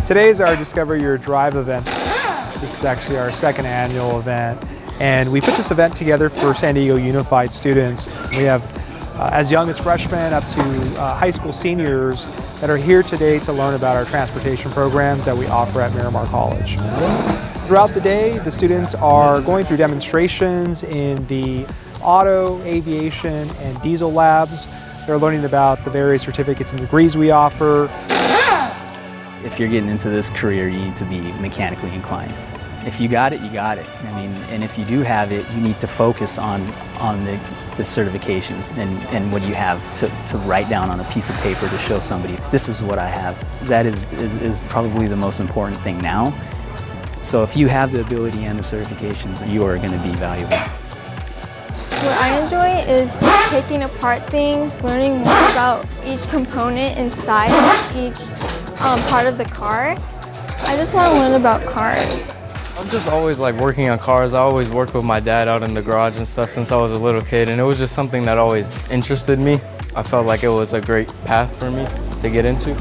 Today is our Discover Your Drive event. This is actually our second annual event, and we put this event together for San Diego Unified students. We have as young as freshmen up to high school seniors that are here today to learn about our transportation programs that we offer at Miramar College. Throughout the day, the students are going through demonstrations in the auto, aviation, and diesel labs. They're learning about the various certificates and degrees we offer. If you're getting into this career, you need to be mechanically inclined. If you got it, you got it. I mean, and if you do have it, you need to focus on the certifications and what you have to write down on a piece of paper to show somebody, this is what I have. That is probably the most important thing now. So if you have the ability and the certifications, you are going to be valuable. What I enjoy is taking apart things, learning more about each component inside each part of the car. I just want to learn about cars. I'm just always like working on cars. I always worked with my dad out in the garage and stuff since I was a little kid, and it was just something that always interested me. I felt like it was a great path for me to get into.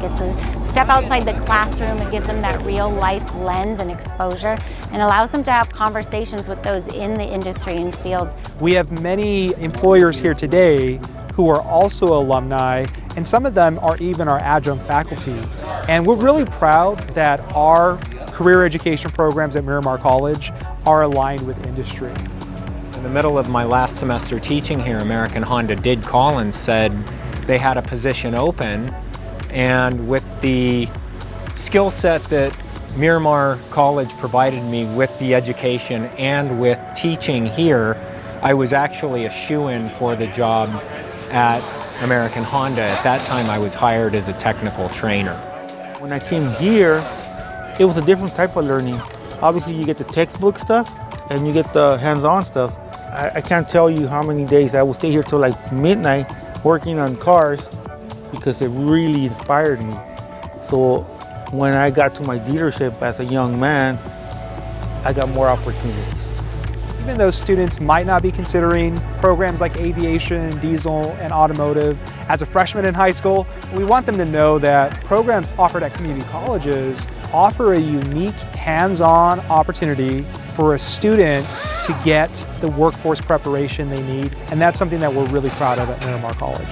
It's a step outside the classroom. It gives them that real life lens and exposure and allows them to have conversations with those in the industry and fields. We have many employers here today who are also alumni, and some of them are even our adjunct faculty. And we're really proud that our career education programs at Miramar College are aligned with industry. In the middle of my last semester teaching here, American Honda did call and said they had a position open, and with the skill set that Miramar College provided me with the education and with teaching here, I was actually a shoo-in for the job at American Honda. At that time, I was hired as a technical trainer. When I came here, it was a different type of learning. Obviously, you get the textbook stuff and you get the hands-on stuff. I can't tell you how many days I would stay here till like midnight working on cars because it really inspired me. So when I got to my dealership as a young man, I got more opportunities. Even though students might not be considering programs like aviation, diesel, and automotive as a freshman in high school, we want them to know that programs offered at community colleges offer a unique hands-on opportunity for a student to get the workforce preparation they need, and that's something that we're really proud of at Miramar College.